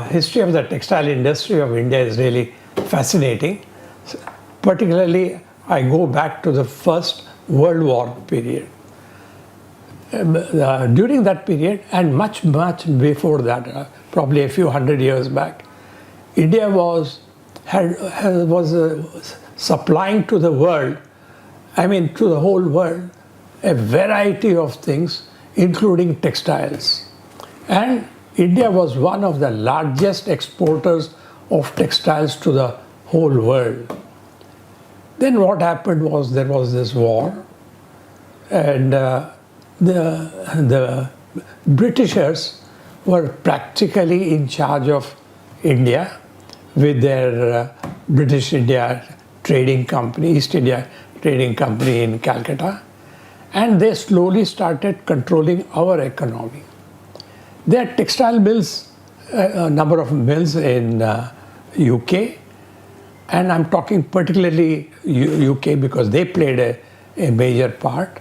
history of the textile industry of India is really fascinating. Particularly, I go back to the First World War period. During that period, and much before that, probably a few hundred years back, India was supplying to the world, to the whole world, a variety of things, including textiles. And India was one of the largest exporters of textiles to the whole world. Then what happened was there was this war, and the Britishers were practically in charge of India with their British India Trading Company, East India Trading Company in Calcutta, and they slowly started controlling our economy. There are textile mills, a number of mills in UK, and I'm talking particularly UK because they played a major part,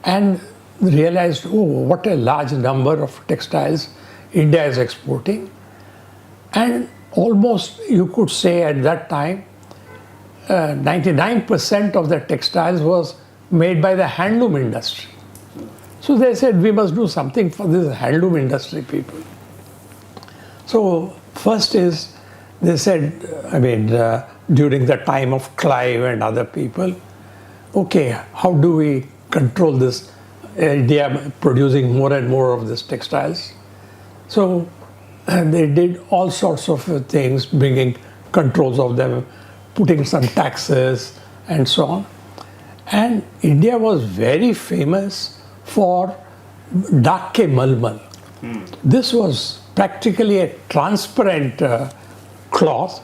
and realized, oh, what a large number of textiles India is exporting. And almost, you could say at that time, 99% of the textiles was made by the handloom industry. So they said, we must do something for this handloom industry people. So first is, they said, during the time of Clive and other people, okay, how do we control this India producing more and more of these textiles? So they did all sorts of things, bringing controls of them, putting some taxes and so on. And India was very famous for Dakke Malmal. This was practically a transparent cloth,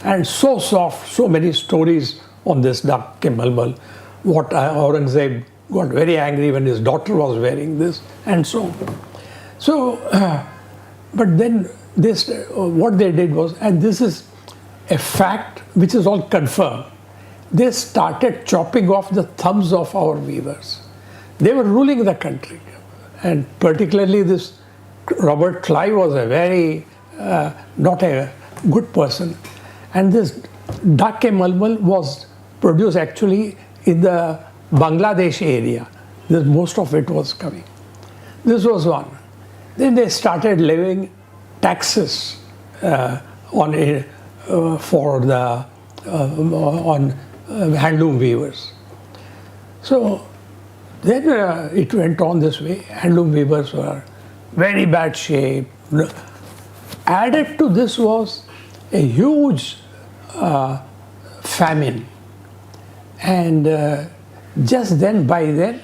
and so soft, so many stories on this Dakke Malmal. What Aurangzeb got very angry when his daughter was wearing this, and so on. So, but then this, what they did was, and this is a fact which is all confirmed, they started chopping off the thumbs of our weavers. They were ruling the country, and particularly this Robert Clive was a very, not a good person. And this Dakke Malmal was produced actually in the Bangladesh area. Most of it was coming. This was one. Then they started levying taxes on handloom weavers. So then it went on this way. Handloom weavers were very bad shape. Added to this was a huge famine. And just then, by then,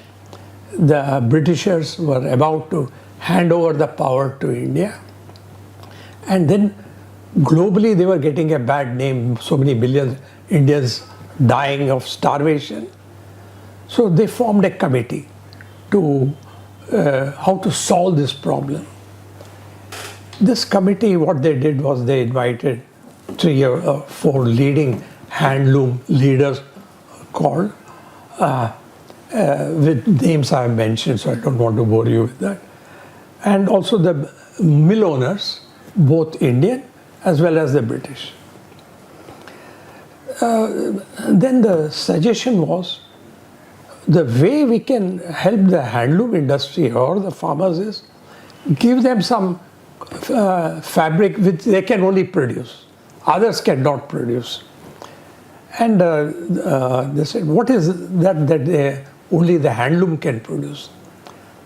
the Britishers were about to hand over the power to India. And then globally they were getting a bad name, so many millions Indians dying of starvation. So they formed a committee to how to solve this problem. This committee, what they did was they invited 3 or 4 leading handloom leaders called, with names I have mentioned, so I don't want to bore you with that. And also the mill owners, both Indian as well as the British. Then the suggestion was, the way we can help the handloom industry or the farmers is give them some fabric which they can only produce. Others cannot produce. And they said, what is that only the handloom can produce?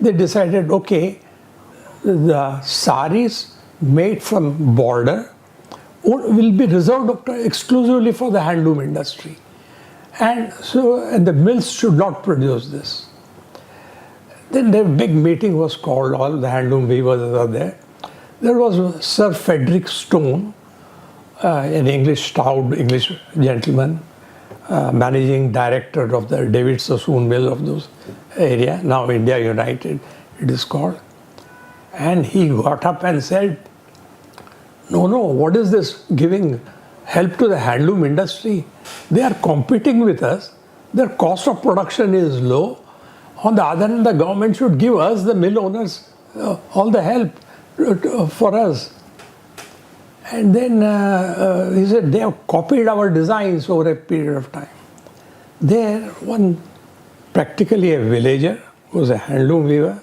They decided, okay, the saris made from border will be reserved exclusively for the handloom industry. And so the mills should not produce this. Then a big meeting was called, all the handloom weavers are there. There was Sir Frederick Stone, an stout English gentleman, managing director of the David Sassoon mill of those area, now India United it is called. And he got up and said, no, what is this giving help to the handloom industry? They are competing with us. Their cost of production is low. On the other hand, the government should give us, the mill owners, all the help for us. And then he said, they have copied our designs over a period of time. There, one practically a villager who was a handloom weaver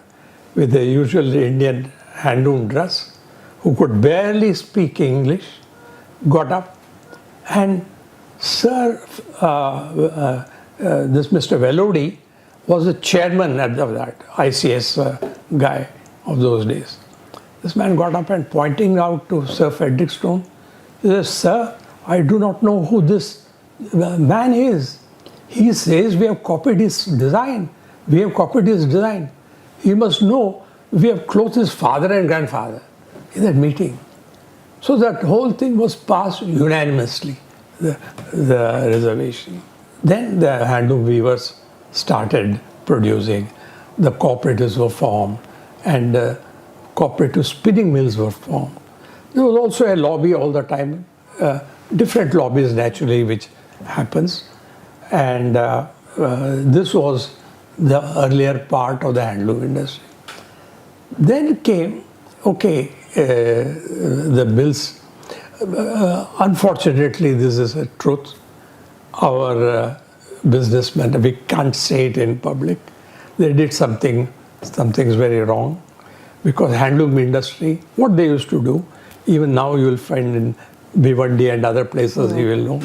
with the usual Indian handloom dress, who could barely speak English, got up and Sir, this Mr. Velodi was the chairman of that ICS guy of those days. This man got up and pointing out to Sir Frederick Stone, he says, "Sir, I do not know who this man is. He says we have copied his design. We have copied his design. He must know we have clothed his father and grandfather in that meeting." So that whole thing was passed unanimously, the reservation. Then the handloom weavers started producing, the cooperatives were formed, and cooperative spinning mills were formed. There was also a lobby all the time, different lobbies naturally, which happens. And this was the earlier part of the handloom industry. Then came, the mills. Unfortunately, this is a truth. Our businessmen, we can't say it in public. They did something's very wrong, because handloom industry, what they used to do, even now you will find in Bhiwandi and other places, you will know.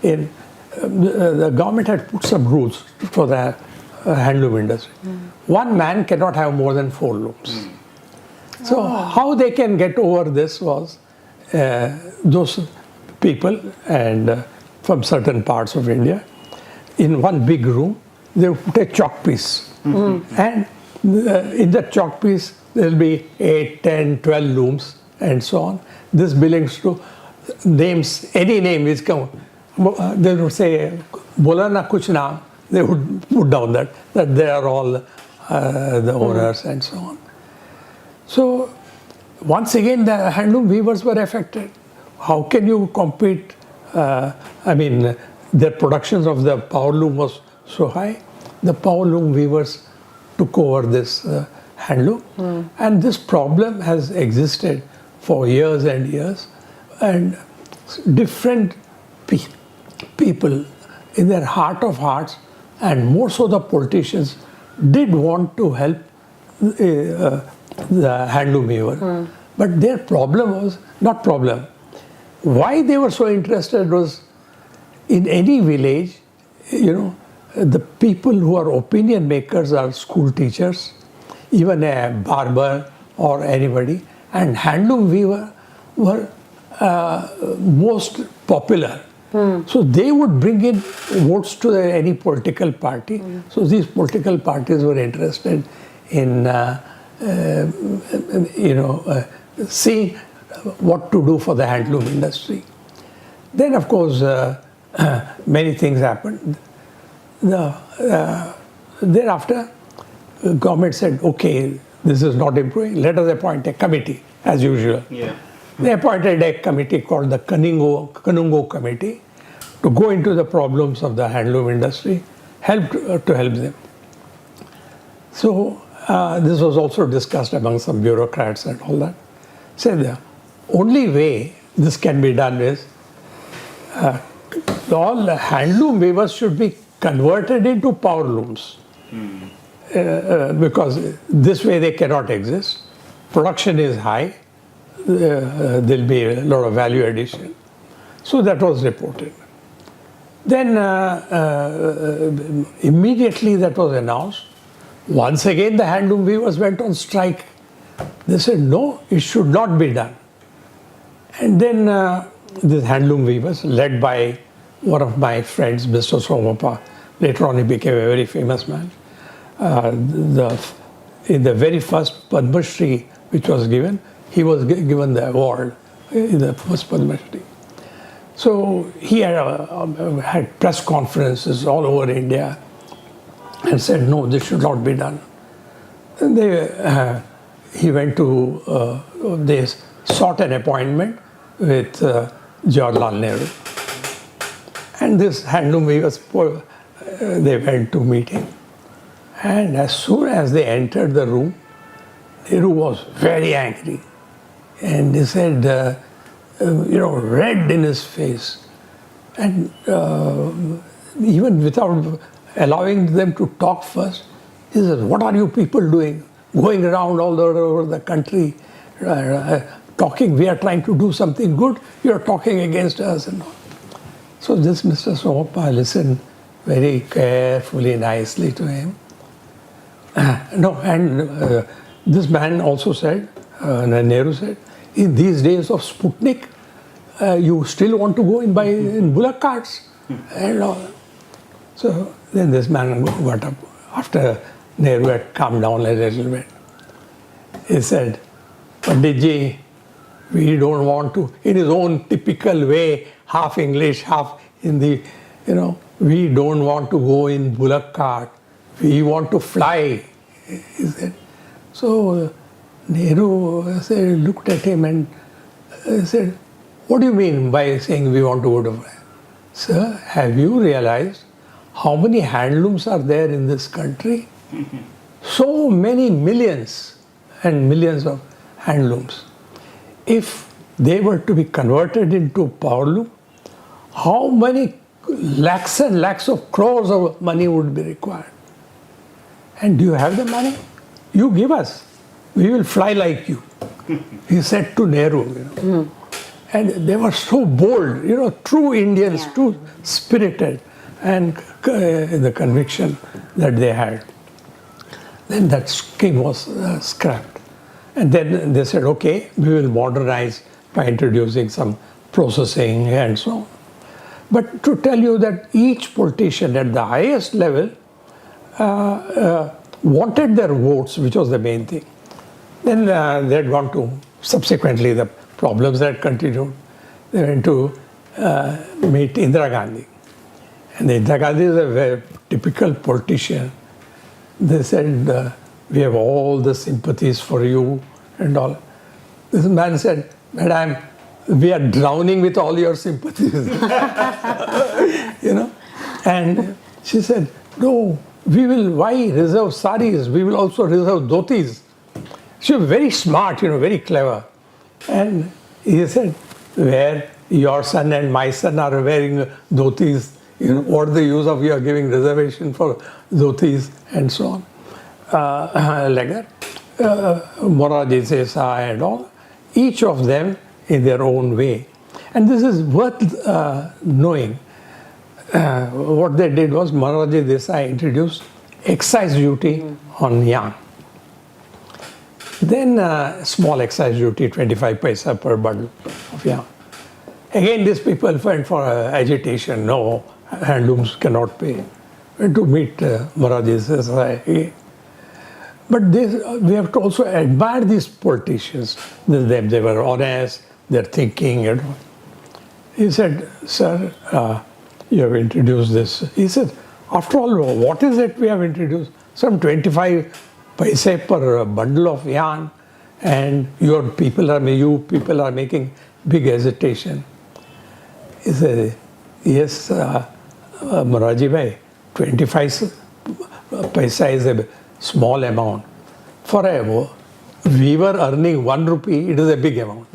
In the government had put some rules for the handloom industry. One man cannot have more than 4 looms. So how they can get over this was those people and from certain parts of India, in one big room, they would put a chalk piece. And in that chalk piece, there will be 8, 10, 12 looms and so on. This belongs to names, any name is come. They would say, "Bola na kuch naam." They would put down that they are all the owners and so on. So once again, the handloom weavers were affected. How can you compete? Their productions of the power loom was so high. The power loom weavers took over this handloom, and this problem has existed for years and years. And different people, in their heart of hearts, and more so the politicians, did want to help the handloom weaver. But their problem was, not problem, why they were so interested was, in any village, the people who are opinion makers are school teachers, even a barber or anybody, and handloom weaver were most popular. So they would bring in votes to any political party. So these political parties were interested in seeing what to do for the handloom industry. Then, of course, many things happened. Thereafter, government said, "Okay, this is not improving. Let us appoint a committee, as usual." They appointed a committee called the Kanungo Committee to go into the problems of the handloom industry, to help them. So this was also discussed among some bureaucrats and all that. Said the only way this can be done is all the handloom weavers should be converted into power looms, because this way they cannot exist. Production is high. There'll be a lot of value addition. So that was reported. Then immediately that was announced. Once again the handloom weavers went on strike. They said, "No, it should not be done." And then these handloom weavers, led by one of my friends, Mr. Somappa, later on he became a very famous man. In the very first Padma Shri which was given, he was given the award in the first Padma Shri. So he had press conferences all over India and said, "No, this should not be done." And he went to, they sought an appointment with Jawaharlal Nehru. And this handloom weavers, they went to meet him. And as soon as they entered the room, Nehru was very angry. And he said, red in his face. And even without allowing them to talk first, he says, "What are you people doing? Going around all over the country, talking. We are trying to do something good. You are talking against us and all." So this Mr. Somappa listened very carefully, nicely to him. This man also said, Nehru said, in these days of Sputnik, you still want to go in bullock carts? And all. So then this man got up after Nehru had calmed down a little bit. He said, "Panditji, we don't want to," in his own typical way, half English, half Hindi, "we don't want to go in bullock cart. We want to fly," he said. So Nehru looked at him and said, "What do you mean by saying we want to go to fly? Sir, have you realized how many handlooms are there in this country? So many millions and millions of handlooms. If they were to be converted into powerloom, how many lakhs and lakhs of crores of money would be required? And do you have the money? You give us. We will fly like you," he said to Nehru. And they were so bold, true Indians, too spirited, and the conviction that they had. Then that scheme was scrapped. And then they said, "Okay, we will modernize by introducing some processing and so on." But to tell you that each politician at the highest level wanted their votes, which was the main thing. Then they had gone to, subsequently the problems had continued. They went to meet Indira Gandhi. And Indira Gandhi is a very typical politician. They said, "We have all the sympathies for you and all." This man said, "Madam, we are drowning with all your sympathies." And she said, "No, we will, why reserve saris? We will also reserve dhotis." She was very smart, very clever. And he said, "Where your son and my son are wearing dhotis, what the use of your giving reservation for dhotis," and so on. Like that. Morarji Desai and all, each of them in their own way. And this is worth knowing. What they did was Morarji Desai introduced excise duty on yarn. Then small excise duty, 25 paisa per bundle of yarn. Again, these people went for agitation. No, handlooms cannot pay. Went to meet Morarji Desai. But we have to also admire these politicians. They were honest, they're thinking. He said, "Sir, you have introduced this." He said, "After all, what is it we have introduced? Some 25 paise per bundle of yarn, and you people are making big hesitation." He said, "Yes, Morarji bhai, 25 paisa is a small amount. For a weaver earning 1 rupee, it is a big amount."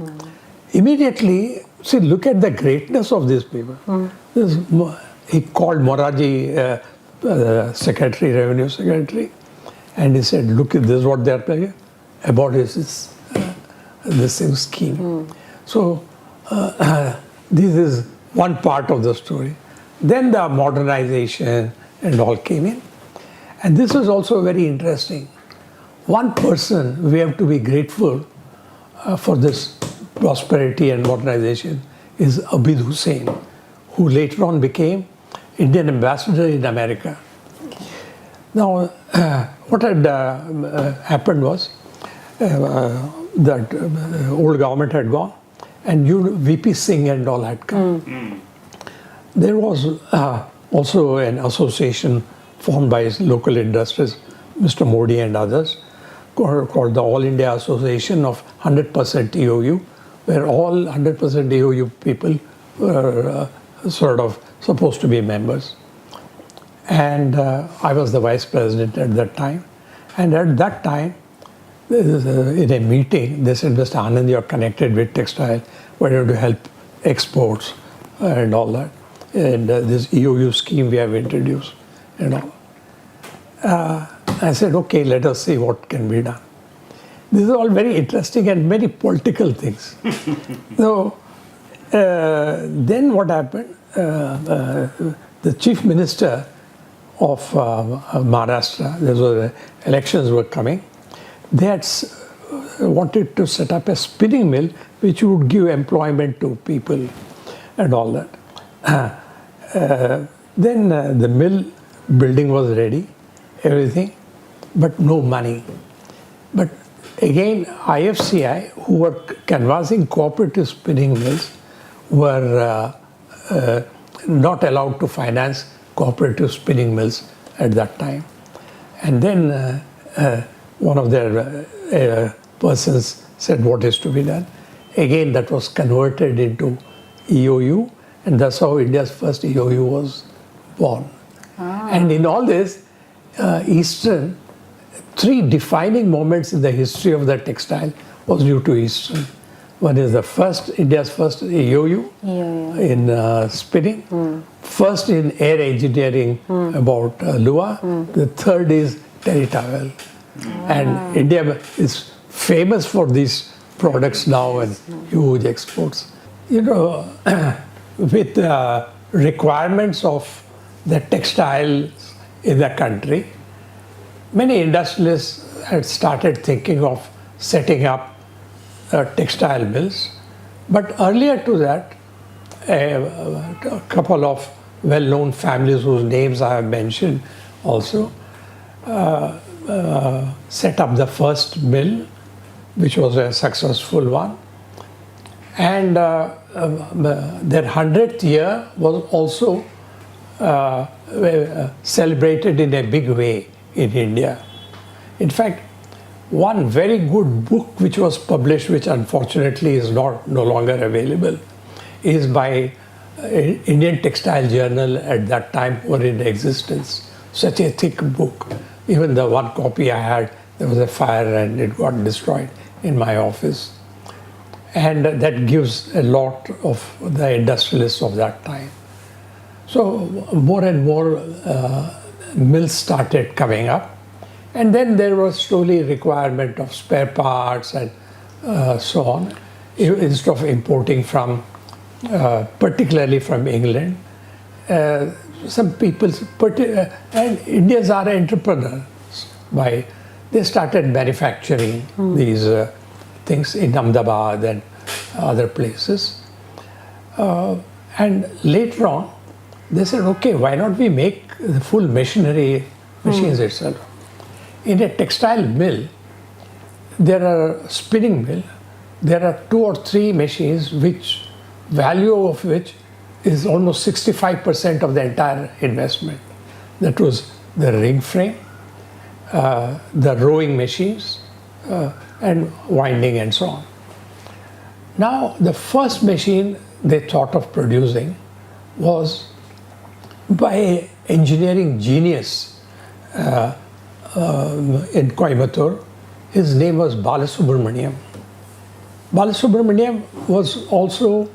Immediately, see, look at the greatness of these people. He called Morarji secretary, revenue secretary, and he said, "Look, this is what they are playing about this same scheme." So this is one part of the story. Then the modernization and all came in. And this is also very interesting. One person we have to be grateful for this prosperity and modernization is Abid Hussain, who later on became Indian ambassador in America. Now, what had happened was that old government had gone, and VP Singh and all had come. There was also an association formed by local industries, Mr. Modi and others, called the All India Association of 100% EOU, where all 100% EOU people were sort of supposed to be members. And I was the vice president at that time. And at that time, in a meeting, they said, "Mr. Anand, you're connected with Textile. why don't you help exports and all that. And this EOU scheme we have introduced and all. I said, okay, let us see what can be done. These are all very interesting and very political things. So then what happened, the chief minister of Maharashtra, elections were coming, they had wanted to set up a spinning mill which would give employment to people and all that. Then the mill building was ready, everything, but no money. But again, IFCI, who were canvassing cooperative spinning mills, were not allowed to finance cooperative spinning mills at that time. And then one of their persons said, what is to be done? Again, that was converted into EOU, and that's how India's first EOU was born. And in all this, Eastern, three defining moments in the history of the textile was due to Eastern. One is India's first EOU in spinning. First in air engineering about Lua. The third is terry towel. And India is famous for these products now and huge exports. You know, with the requirements of the textiles in the country, many industrialists had started thinking of setting up textile mills. But earlier to that, a couple of well-known families whose names I have mentioned also set up the first mill, which was a successful one. And their 100th year was also celebrated in a big way in India. In fact, one very good book which was published, which unfortunately is no longer available, is by Indian Textile Journal at that time were in existence. Such a thick book. Even the one copy I had, there was a fire and it got destroyed in my office. And that gives a lot of the industrialists of that time. So more and more mills started coming up. And then there was slowly requirement of spare parts and so on, instead of importing from, particularly from England. Some people, and Indians are entrepreneurs. They started manufacturing these things in Ahmedabad and other places. And later on, they said, okay, why not we make the full machines itself? In a textile mill, there are spinning mill, there are 2 or 3 machines which value of which is almost 65% of the entire investment. That was the ring frame, the rowing machines, and winding and so on. Now, the first machine they thought of producing was by an engineering genius in Coimbatore. His name was Balasubramaniam. Balasubramaniam was also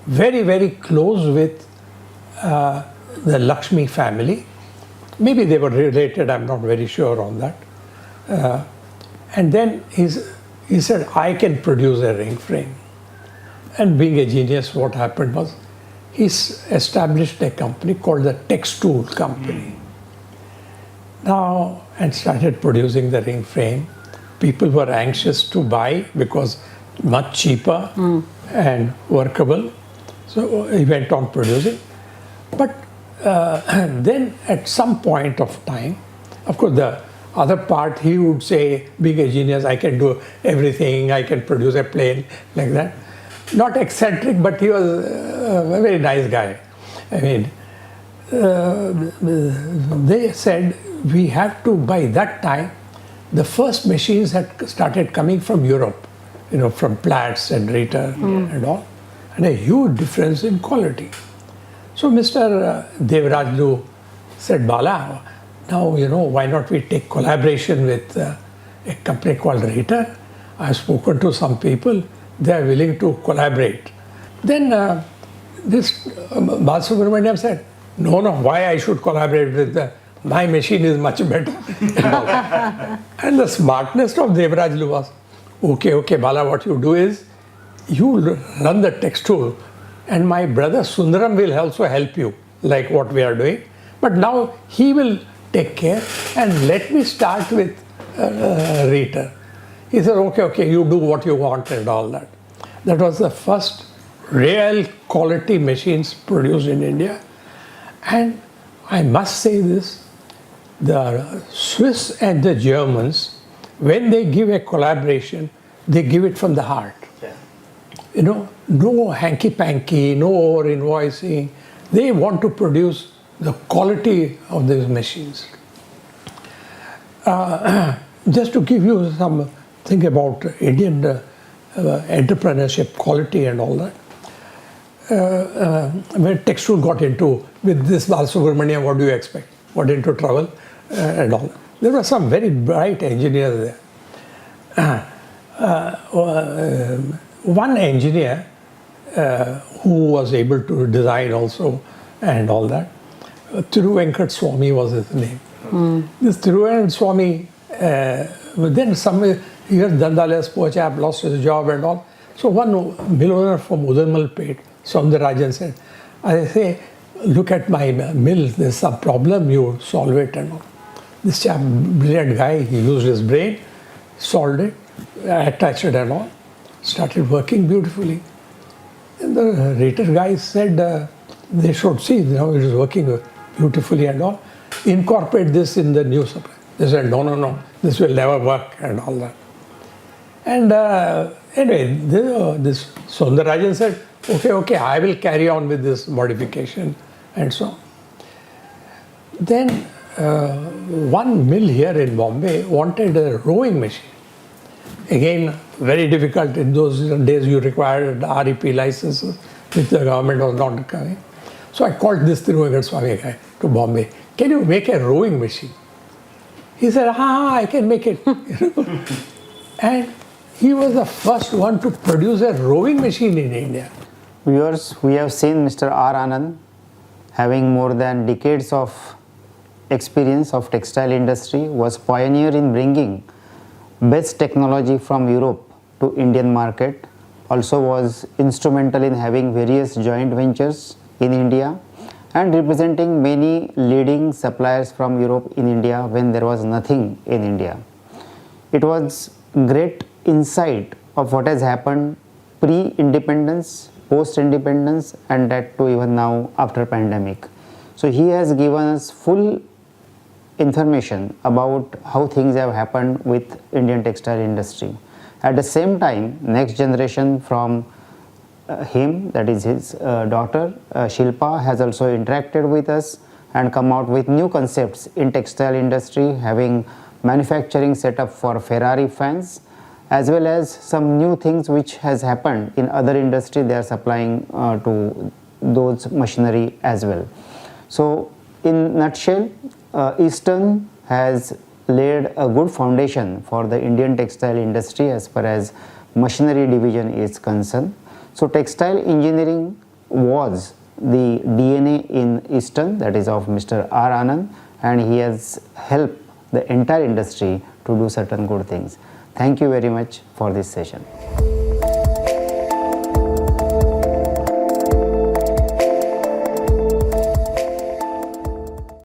very, very close with the Lakshmi family. Maybe they were related, I'm not very sure on that. And then he said, I can produce a ring frame. And being a genius, what happened was, he established a company called the Textile company. Now, and started producing the ring frame. People were anxious to buy because much cheaper and workable. So he went on producing. But then at some point of time, of course, the other part, he would say, being a genius, I can do everything, I can produce a plane like that. Not eccentric, but he was a very nice guy. I mean, they said, we have to, by that time, the first machines had started coming from Europe, from Platts and Ritter and all, and a huge difference in quality. So Mr. Devrajlu said, Bala, now, why not we take collaboration with a company called Ritter? I've spoken to some people, they are willing to collaborate. Then this Balasubramaniam said, no, why I should collaborate with my machine is much better. And the smartness of Devrajlu was, okay, Bala, what you do is, you run the Textile and my brother Sundaram will also help you, like what we are doing. But now he will take care and let me start with Reater. He said, okay, you do what you want and all that. That was the first real quality machines produced in India. And I must say this, the Swiss and the Germans, when they give a collaboration, they give it from the heart. Yeah. No hanky-panky, no over-invoicing. They want to produce the quality of these machines. Just to give you some thing about Indian entrepreneurship quality and all that. When Textile got into, with this Balasubramaniam, what do you expect? Got into trouble and all that. There were some very bright engineers there. One engineer who was able to design also and all that, Thiruvenkat Swami was his name. This Thiruvenkat Swami, then some years Dandalia's poor chap lost his job and all. So one mill owner from Udamalpet, Soundarajan said, I say, look at my mill, there's some problem, you solve it and all. This chap, brilliant guy, he used his brain, solved it, attached it and all, started working beautifully. And the Reater guy said they should see, it is working beautifully and all, incorporate this in the new supply. They said, no, this will never work and all that. And anyway, this Soundarajan said, okay, I will carry on with this modification and so on. Then one mill here in Bombay wanted a rowing machine. Again, very difficult. In those days you required REP licenses, which the government was not coming. So I called this Thiruvenkat Swami guy to Bombay. Can you make a rowing machine? He said, I can make it. And he was the first one to produce a rowing machine in India. Viewers, we have seen Mr. R. Anand having more than decades of experience of textile industry, was pioneer in bringing best technology from Europe to Indian market, also was instrumental in having various joint ventures in India and representing many leading suppliers from Europe in India when there was nothing in India. It was great insight of what has happened pre-independence, post-independence, and that too even now after pandemic. So he has given us full information about how things have happened with Indian textile industry. At the same time, next generation from him, that is his daughter Shilpa, has also interacted with us and come out with new concepts in textile industry, having manufacturing setup for Ferrari fans, as well as some new things which has happened in other industry. They are supplying to those machinery as well. So in nutshell, Eastern has laid a good foundation for the Indian textile industry as far as machinery division is concerned. So textile engineering was the DNA in Eastern, that is of Mr. R. Anand, and he has helped the entire industry to do certain good things. Thank you very much for this session.